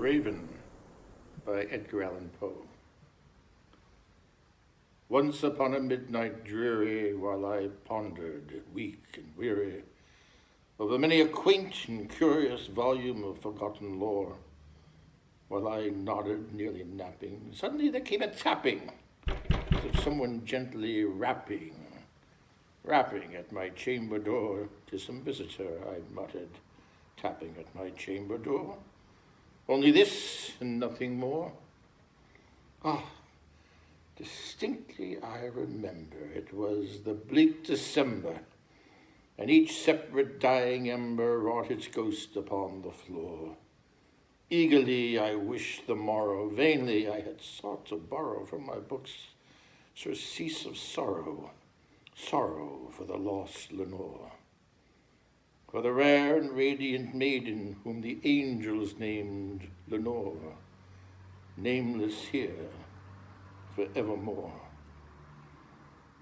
Raven by Edgar Allan Poe. Once upon a midnight dreary, while I pondered, weak and weary, over many a quaint and curious volume of forgotten lore, while I nodded, nearly napping, suddenly there came a tapping, as of someone gently rapping at my chamber door. "'Tis some visitor," I muttered, tapping at my chamber door. "Only this and nothing more." Distinctly I remember it was the bleak December, and each separate dying ember wrought its ghost upon the floor. Eagerly I wished the morrow, vainly I had sought to borrow from my books surcease of sorrow, sorrow for the lost Lenore, for the rare and radiant maiden whom the angels named Lenore, nameless here forevermore.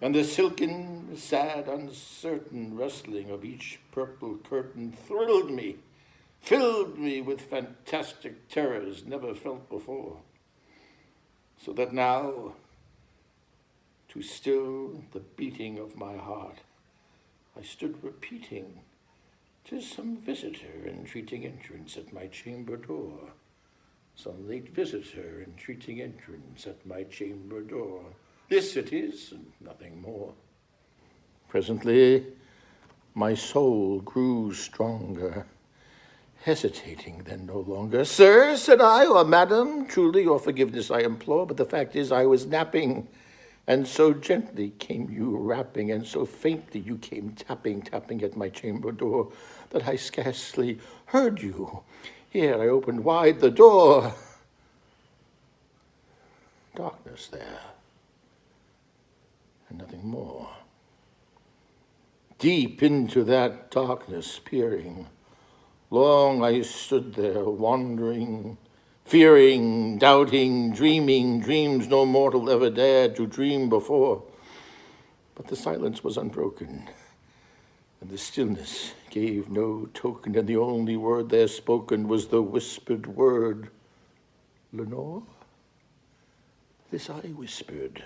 And the silken, sad, uncertain rustling of each purple curtain thrilled me, filled me with fantastic terrors never felt before, so that now, to still the beating of my heart, I stood repeating, "'Tis some visitor entreating entrance at my chamber door, some late visitor entreating entrance at my chamber door. This it is, and nothing more." Presently, my soul grew stronger, hesitating then no longer. "Sir," said I, "or madam, truly your forgiveness I implore, but the fact is I was napping, and so gently came you rapping, and so faintly you came tapping at my chamber door, that I scarcely heard you. Here I opened wide the door. Darkness there, and nothing more. Deep into that darkness peering, long I stood there, wandering, fearing, doubting, dreaming dreams no mortal ever dared to dream before. But the silence was unbroken, and the stillness gave no token, and the only word there spoken was the whispered word, "Lenore?" This I whispered,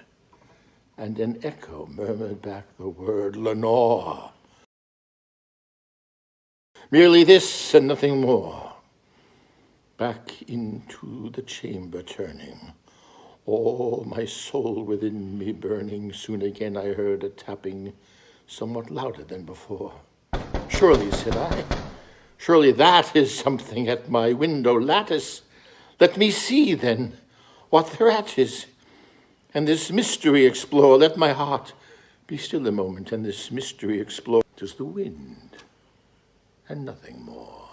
and an echo murmured back the word, "Lenore." Merely this and nothing more. Back into the chamber turning, all my soul within me burning, soon again I heard a tapping somewhat louder than before. "Surely," said I, "surely that is something at my window lattice. Let me see, then, what thereat is, and this mystery explore. Let my heart be still a moment, and this mystery explore." 'Tis the wind, and nothing more.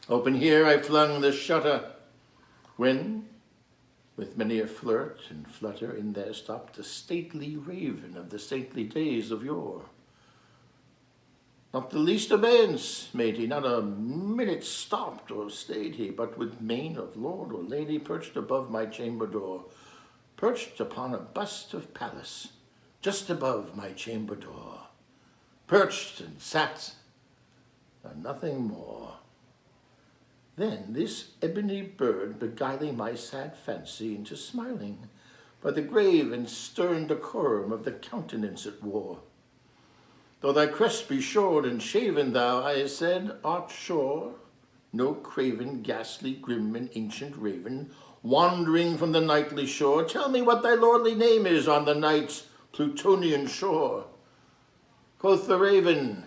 Open here I flung the shutter, when, with many a flirt and flutter, in there stopped a stately raven of the saintly days of yore. Not the least abeyance made he, not a minute stopped or stayed he, but with mane of lord or lady perched above my chamber door, perched upon a bust of Pallas, just above my chamber door, perched and sat, and nothing more. Then this ebony bird, beguiling my sad fancy into smiling, by the grave and stern decorum of the countenance it wore. "Though thy crest be shorn and shaven, thou," I said, "art sure no craven, ghastly, grim, and ancient raven, wandering from the nightly shore? Tell me what thy lordly name is on the night's Plutonian shore." Quoth the raven,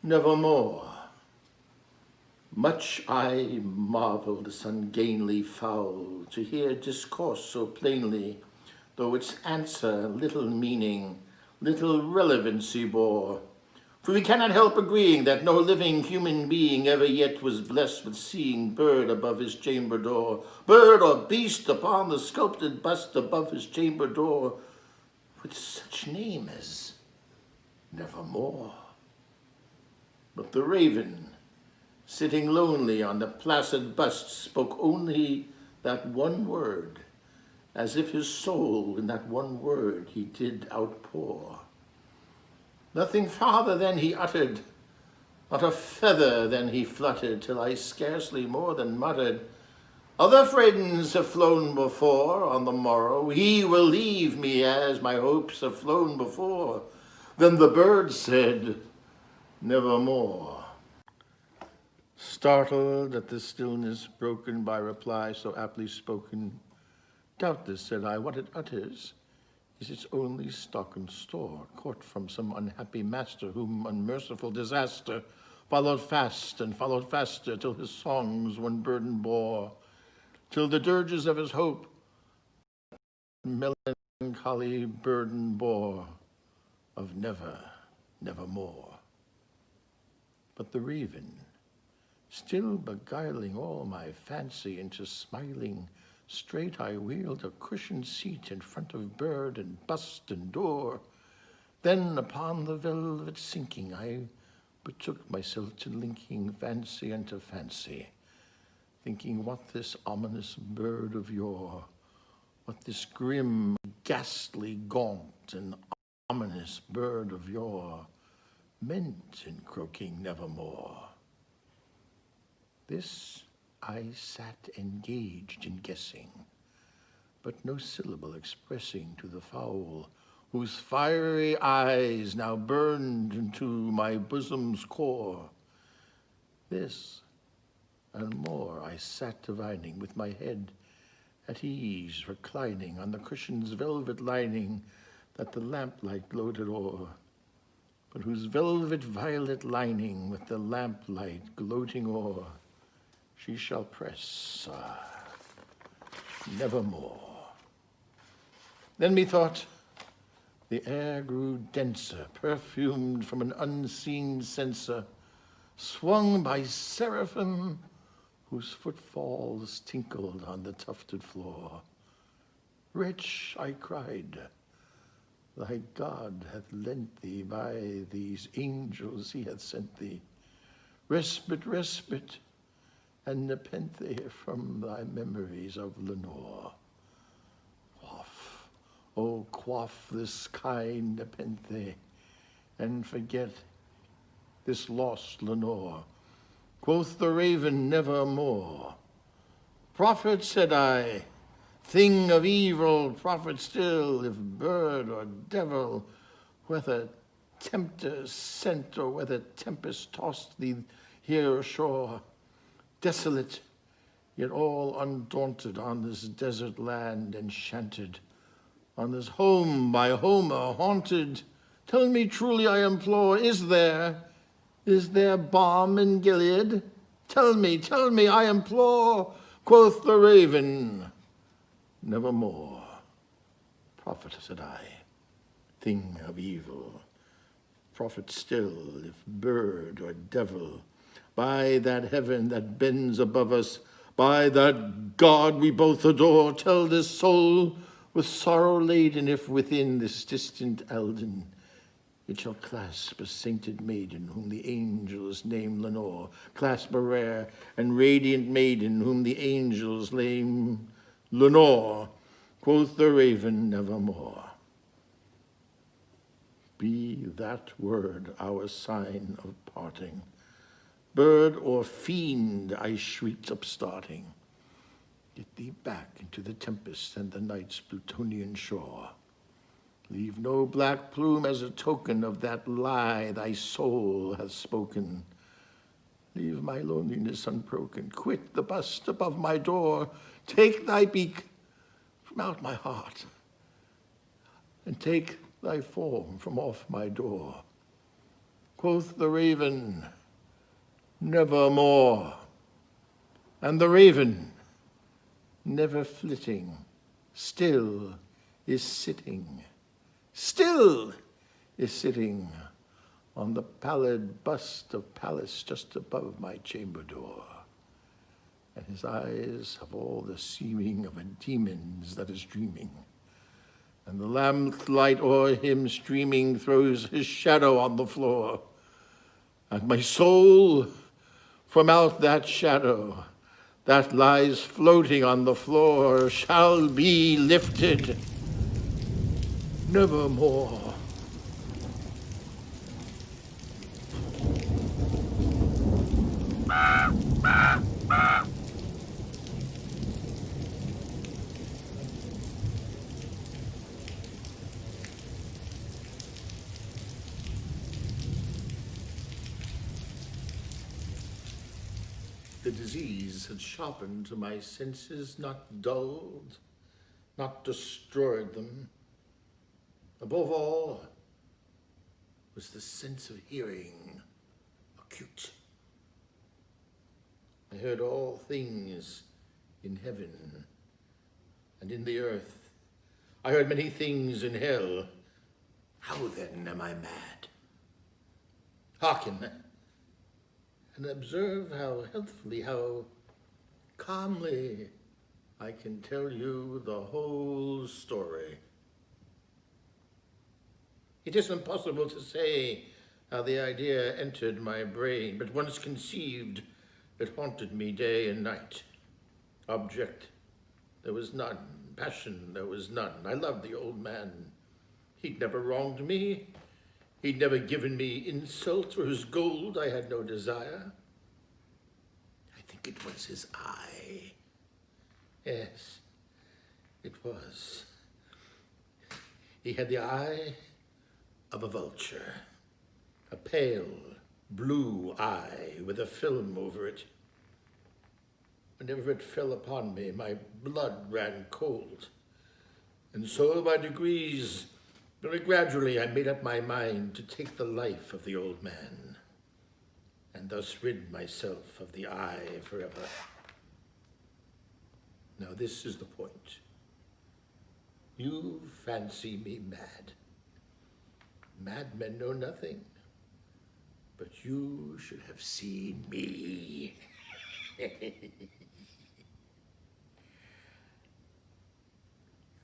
"Nevermore." Much I marveled, this ungainly fowl, to hear discourse so plainly, though its answer little meaning, little relevancy bore. For we cannot help agreeing that no living human being ever yet was blessed with seeing bird above his chamber door, bird or beast upon the sculpted bust above his chamber door, with such name as Nevermore. But the raven, sitting lonely on the placid bust, spoke only that one word, as if his soul in that one word he did outpour. Nothing farther than he uttered, not a feather than he fluttered, till I scarcely more than muttered, Other friends have flown before on the morrow. He will leave me as my hopes have flown before. Then the bird said, nevermore. Startled at the stillness broken by reply so aptly spoken, doubtless, said I, what it utters is its only stock and store, caught from some unhappy master whom unmerciful disaster followed fast and followed faster till his songs one burden bore, till the dirges of his hope melancholy burden bore of never, nevermore. But the raven, still beguiling all my fancy into smiling, straight I wheeled a cushioned seat in front of bird and bust and door. Then upon the velvet sinking, I betook myself to linking fancy unto fancy, thinking what this ominous bird of yore, what this grim, ghastly, gaunt, and ominous bird of yore meant in croaking nevermore. This I sat engaged in guessing, but no syllable expressing to the fowl, whose fiery eyes now burned into my bosom's core. This and more I sat divining, with my head at ease reclining on the cushion's velvet lining that the lamplight gloated o'er, but whose velvet violet lining with the lamplight gloating o'er she shall press, nevermore. Then methought the air grew denser, perfumed from an unseen censer, swung by seraphim whose footfalls tinkled on the tufted floor. Wretch, I cried, thy God hath lent thee, by these angels he hath sent thee, respite, respite, and nepenthe from thy memories of Lenore. Quaff, oh quaff this kind nepenthe, and forget this lost Lenore. Quoth the raven, nevermore. Prophet, said I, thing of evil, prophet still, if bird or devil, whether tempter sent or whether tempest tossed thee here ashore, desolate, yet all undaunted on this desert land enchanted, on this home by Homer haunted, tell me truly, I implore, is there balm in Gilead? Tell me, I implore. Quoth the raven, nevermore. Prophet, said I, thing of evil, prophet still, if bird or devil, by that heaven that bends above us, by that God we both adore, tell this soul with sorrow laden, if within this distant Alden it shall clasp a sainted maiden whom the angels name Lenore, clasp a rare and radiant maiden whom the angels name Lenore. Quoth the raven, nevermore. Be that word our sign of parting. Bird or fiend, I shrieked upstarting, get thee back into the tempest and the night's Plutonian shore. Leave no black plume as a token of that lie thy soul hath spoken. Leave my loneliness unbroken. Quit the bust above my door. Take thy beak from out my heart, and take thy form from off my door. Quoth the raven, nevermore. And the raven, never flitting, still is sitting on the pallid bust of Pallas just above my chamber door. And his eyes have all the seeming of a demon's that is dreaming. And the lamplight o'er him streaming throws his shadow on the floor. And my soul, from out that shadow that lies floating on the floor, shall be lifted nevermore. The disease had sharpened my senses, not dulled, not destroyed them. Above all was the sense of hearing acute. I heard all things in heaven and in the earth. I heard many things in hell. How then am I mad? Hearken, and observe how healthfully, how calmly I can tell you the whole story. It is impossible to say how the idea entered my brain, but once conceived, it haunted me day and night. Object, there was none. Passion, there was none. I loved the old man. He'd never wronged me. He'd never given me insult. For his gold I had no desire. I think it was his eye. Yes, it was. He had the eye of a vulture, a pale blue eye with a film over it. Whenever it fell upon me, my blood ran cold. And so by degrees, very gradually, I made up my mind to take the life of the old man, and thus rid myself of the eye forever. Now this is the point. You fancy me mad. Madmen know nothing, but you should have seen me.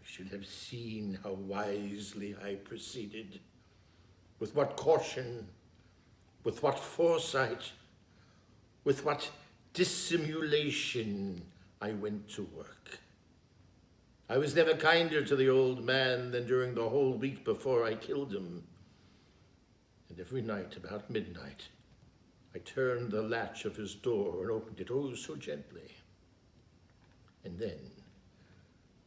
Should have seen how wisely I proceeded, with what caution, with what foresight, with what dissimulation I went to work. I was never kinder to the old man than during the whole week before I killed him. And every night about midnight, I turned the latch of his door and opened it, oh, so gently. And then,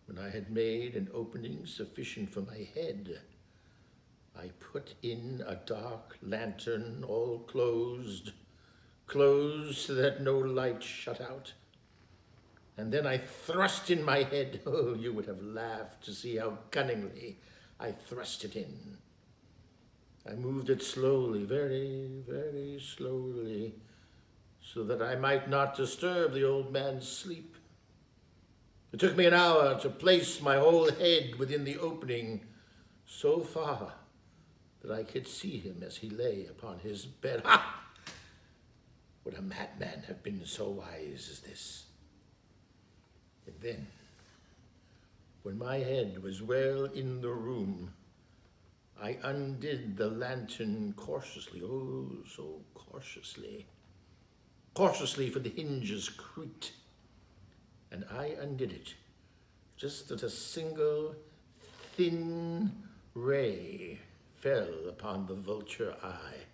when I had made an opening sufficient for my head, I put in a dark lantern, all closed so that no light shut out. And then I thrust in my head. Oh, you would have laughed to see how cunningly I thrust it in. I moved it slowly, very, very slowly, so that I might not disturb the old man's sleep. It took me an hour to place my whole head within the opening, so far that I could see him as he lay upon his bed. Ha! Would a madman have been so wise as this? And then, when my head was well in the room, I undid the lantern cautiously, oh, so cautiously. Cautiously, for the hinges creaked. And I undid it, just as a single thin ray fell upon the vulture eye.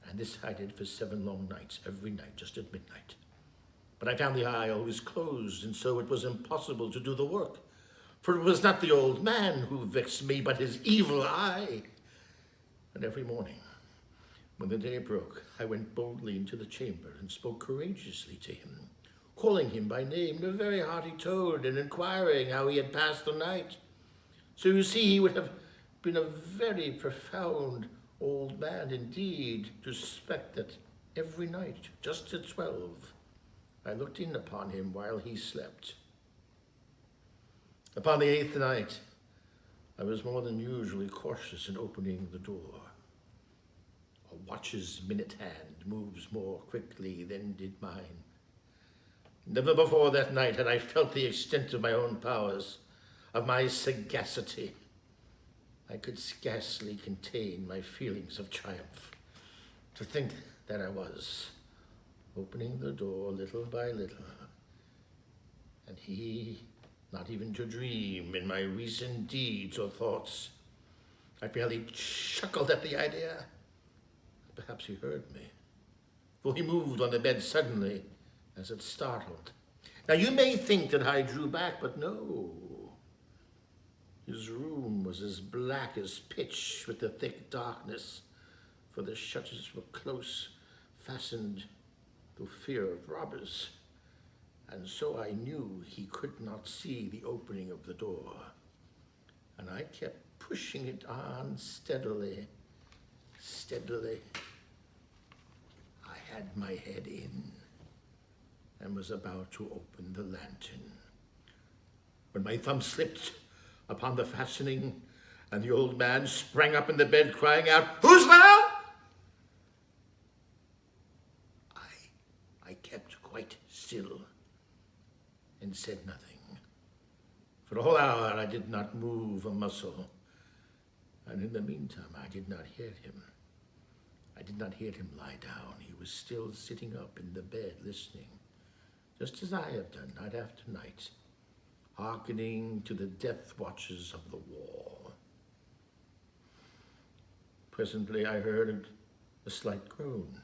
And this I did for 7 long nights, every night, just at midnight. But I found the eye always closed, and so it was impossible to do the work. For it was not the old man who vexed me, but his evil eye. And every morning, when the day broke, I went boldly into the chamber and spoke courageously to him, calling him by name in a very hearty tone and inquiring how he had passed the night. So you see, he would have been a very profound old man indeed to suspect that every night, just at 12, I looked in upon him while he slept. Upon the 8th night, I was more than usually cautious in opening the door. A watch's minute hand moves more quickly than did mine. Never before that night had I felt the extent of my own powers, of my sagacity. I could scarcely contain my feelings of triumph. To think that I was opening the door little by little, and he not even to dream in my recent deeds or thoughts. I fairly chuckled at the idea. Perhaps he heard me, for he moved on the bed suddenly, as if startled. Now you may think that I drew back, but no. His room was as black as pitch with the thick darkness, for the shutters were close fastened. through fear of robbers, and so I knew he could not see the opening of the door. And I kept pushing it on steadily, steadily. I had my head in and was about to open the lantern when my thumb slipped upon the fastening, and the old man sprang up in the bed crying out, "Who's there?" I kept quite still and said nothing. For a whole hour I did not move a muscle, and in the meantime I did not hear him. I did not hear him lie down. He was still sitting up in the bed listening, just as I have done night after night, hearkening to the death watches of the wall. Presently I heard a slight groan,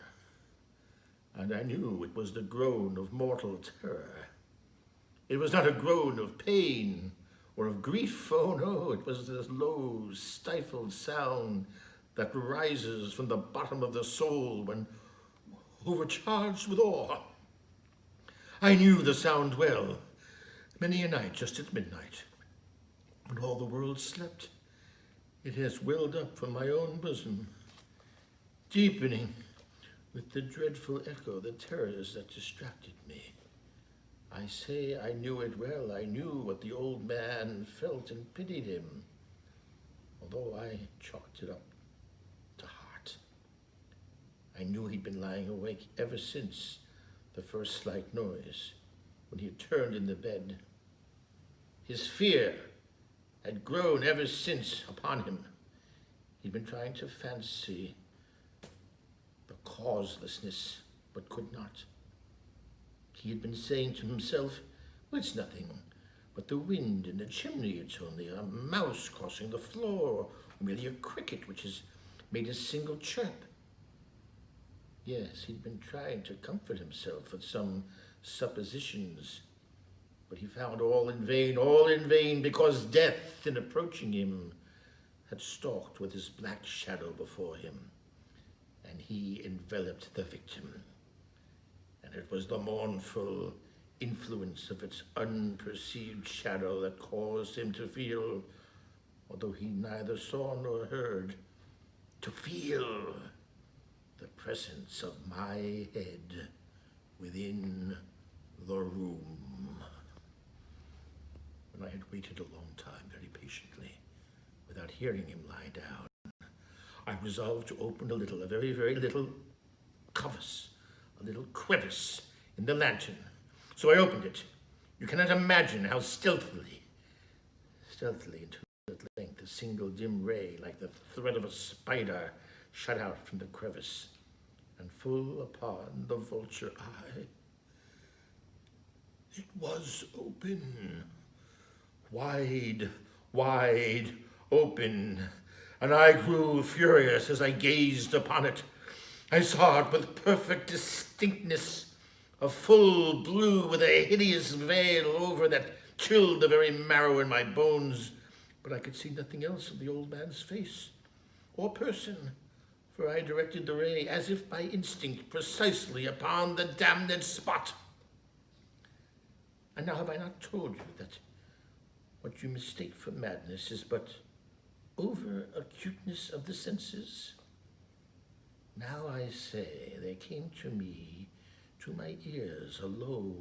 and I knew it was the groan of mortal terror. It was not a groan of pain or of grief, oh no, it was this low, stifled sound that rises from the bottom of the soul when overcharged with awe. I knew the sound well. Many a night, just at midnight, when all the world slept, it has welled up from my own bosom, deepening with the dreadful echo the terrors that distracted me. I say I knew it well. I knew what the old man felt and pitied him, although I chalked it up to heart. I knew he'd been lying awake ever since the first slight noise, when he had turned in the bed. His fear had grown ever since upon him. He'd been trying to fancy the causelessness, but could not. He had been saying to himself, well, it's nothing but the wind in the chimney. It's only a mouse crossing the floor, or merely a cricket which has made a single chirp. Yes, he'd been trying to comfort himself with some suppositions, but he found all in vain, because death, in approaching him, had stalked with his black shadow before him, and he enveloped the victim. And it was the mournful influence of its unperceived shadow that caused him to feel, although he neither saw nor heard, to feel the presence of my head within the room. When I had waited a long time, very patiently, without hearing him lie down, I resolved to open a very, very little crevice in the lantern. So I opened it. You cannot imagine how stealthily, until at length a single dim ray, like the thread of a spider, shot out from the crevice and full upon the vulture eye. It was open, wide open, and I grew furious as I gazed upon it. I saw it with perfect distinctness, a full blue with a hideous veil over that chilled the very marrow in my bones, but I could see nothing else of the old man's face or person, for I directed the ray, as if by instinct, precisely upon the damned spot. And now have I not told you that what you mistake for madness is but over-acuteness of the senses? Now I say, there came to my ears, a low,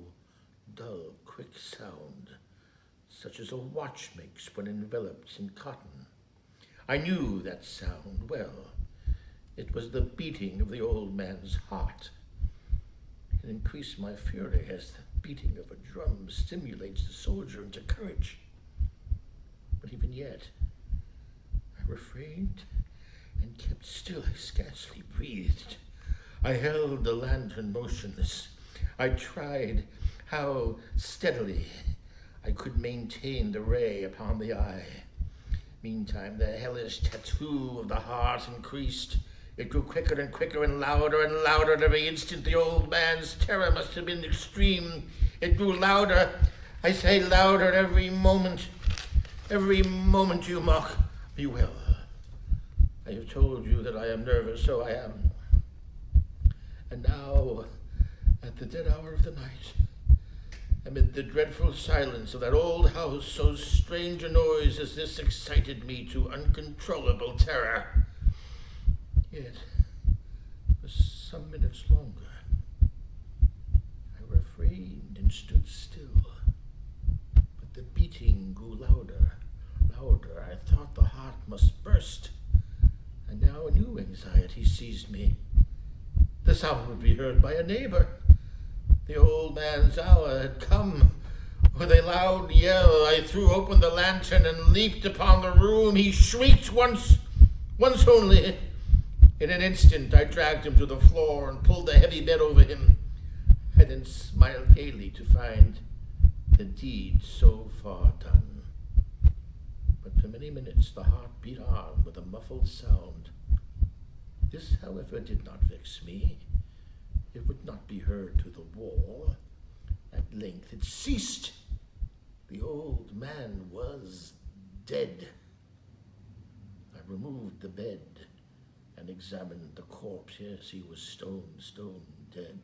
dull, quick sound, such as a watch makes when enveloped in cotton. I knew that sound well. It was the beating of the old man's heart. It increased my fury as the beating of a drum stimulates the soldier into courage. But even yet, I refrained and kept still. I scarcely breathed. I held the lantern motionless. I tried how steadily I could maintain the ray upon the eye. Meantime, the hellish tattoo of the heart increased. It grew quicker and quicker and louder at every instant. The old man's terror must have been extreme. It grew louder. I say louder every moment. Every moment you mock me well. I have told you that I am nervous, so I am. And At the dead hour of the night, amid the dreadful silence of that old house, so strange a noise as this excited me to uncontrollable terror. Yet, for some minutes longer, I refrained and stood still. But the beating grew louder. I thought the heart must burst, and now a new anxiety seized me. The sound would be heard by a neighbor. The old man's hour had come. With a loud yell, I threw open the lantern and leaped upon the room. He shrieked once only. In an instant, I dragged him to the floor and pulled the heavy bed over him. I then smiled gaily to find the deed so far done. But for many minutes, the heart beat on with a muffled sound. This, however, did not vex me. It would not be heard through the wall. At length it ceased. The old man was dead. I removed the bed and examined the corpse. Yes, he was stone dead.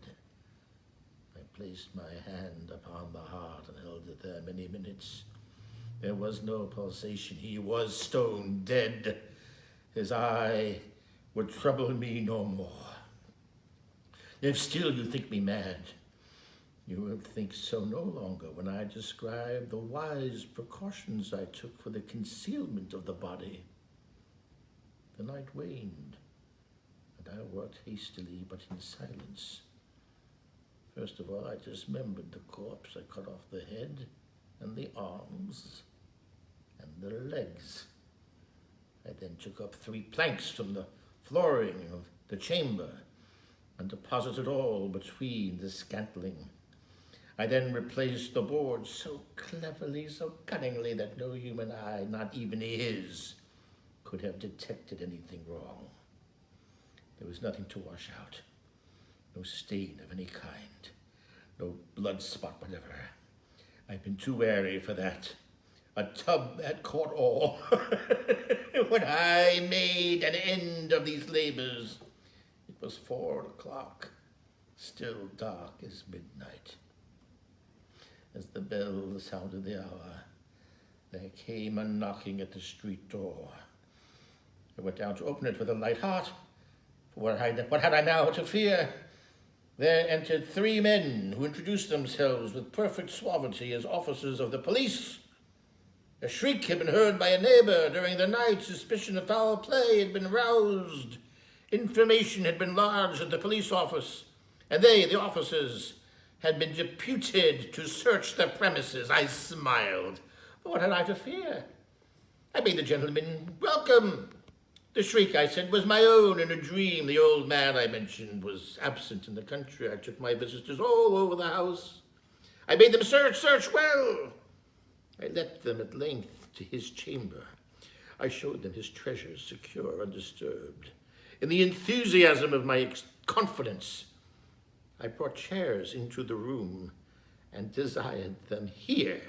I placed my hand upon the heart and held it there many minutes. There was no pulsation. He was stone dead. His eye would trouble me no more. If still you think me mad, you will think so no longer when I describe the wise precautions I took for the concealment of the body. The night waned, and I worked hastily but in silence. First of all, I dismembered the corpse. I cut off the head and the arms and the legs. I then took up 3 planks from the flooring of the chamber and deposited all between the scantling. I then replaced the boards so cleverly, so cunningly, that no human eye, not even his, could have detected anything wrong. There was nothing to wash out, no stain of any kind, no blood spot whatever. I've been too wary for that. A tub had caught all. When I made an end of these labors, it was 4 o'clock, still dark as midnight. As the bell sounded the hour, there came a knocking at the street door. I went down to open it with a light heart. For what had I now to fear? There entered 3 men who introduced themselves with perfect suavity as officers of the police. A shriek had been heard by a neighbor during the night. Suspicion of foul play had been roused. Information had been lodged at the police office, and they, the officers, had been deputed to search the premises. I smiled. What had I to fear? I bade the gentlemen welcome. The shriek, I said, was my own in a dream. The old man I mentioned was absent in the country. I took my visitors all over the house. I bade them search well. I led them at length to his chamber. I showed them his treasures, secure, undisturbed. In the enthusiasm of my confidence, I brought chairs into the room and desired them here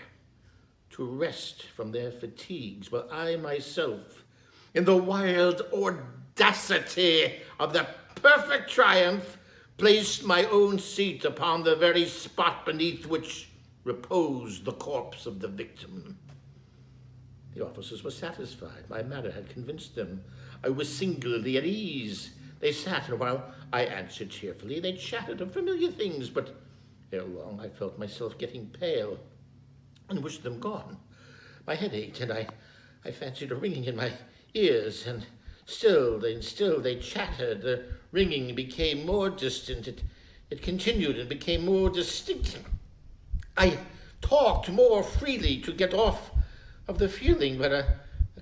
to rest from their fatigues, while I myself, in the wild audacity of the perfect triumph, placed my own seat upon the very spot beneath which reposed the corpse of the victim. The officers were satisfied. My manner had convinced them. I was singularly at ease. They sat, and while I answered cheerfully, they chatted of familiar things, but ere long I felt myself getting pale and wished them gone. My head ached, and I fancied a ringing in my ears, and still they chattered. The ringing became more distant. It continued and became more distinct. I talked more freely to get off of the feeling, but I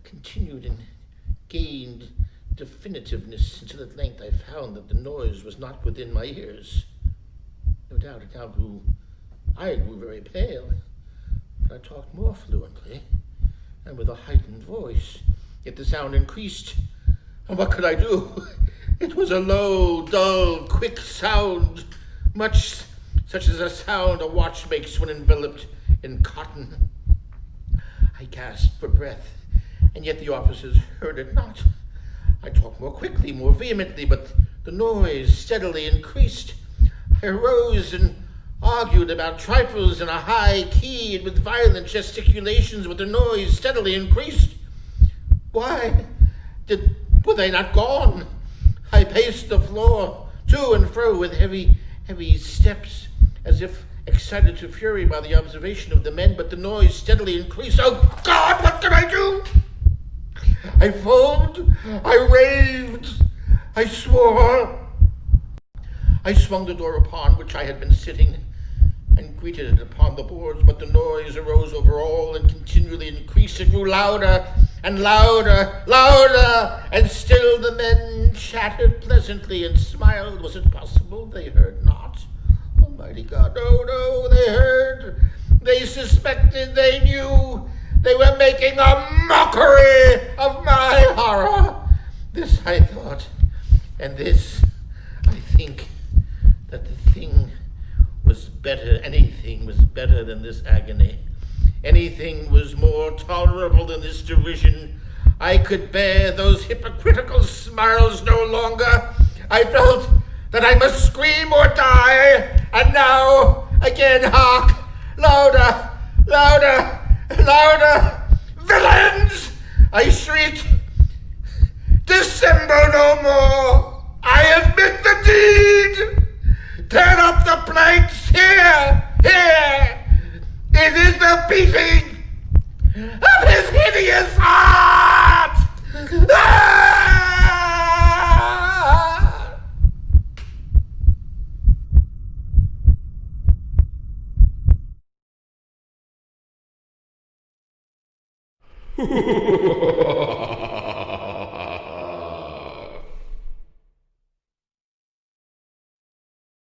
continued and gained definitiveness until at length I found that the noise was not within my ears. No doubt I grew very pale, but I talked more fluently and with a heightened voice. Yet the sound increased, and what could I do? It was a low, dull, quick sound, much such as a sound a watch makes when enveloped in cotton. I gasped for breath, and yet the officers heard it not. I talked more quickly, more vehemently, but the noise steadily increased. I rose and argued about trifles in a high key and with violent gesticulations, but the noise steadily increased. Why were they not gone? I paced the floor to and fro with heavy steps, as if excited to fury by the observation of the men, but the noise steadily increased. Oh, God, what can I do? I foamed, I raved, I swore. I swung the door upon which I had been sitting and greeted it upon the boards, but the noise arose over all and continually increased. It grew louder and louder, and still the men chattered pleasantly and smiled. Was it possible they heard not? Almighty God, no, they heard. They suspected, they knew. They were making a mockery of my horror. This I thought, and this I think, that the thing was better, anything was better than this agony. Anything was more tolerable than this derision. I could bear those hypocritical smiles no longer. I felt that I must scream or die, and now, again, hark, louder, villains! I shrieked, dissemble no more! I admit the deed! Turn up the planks, here! It is the beating of his hideous heart! Ah!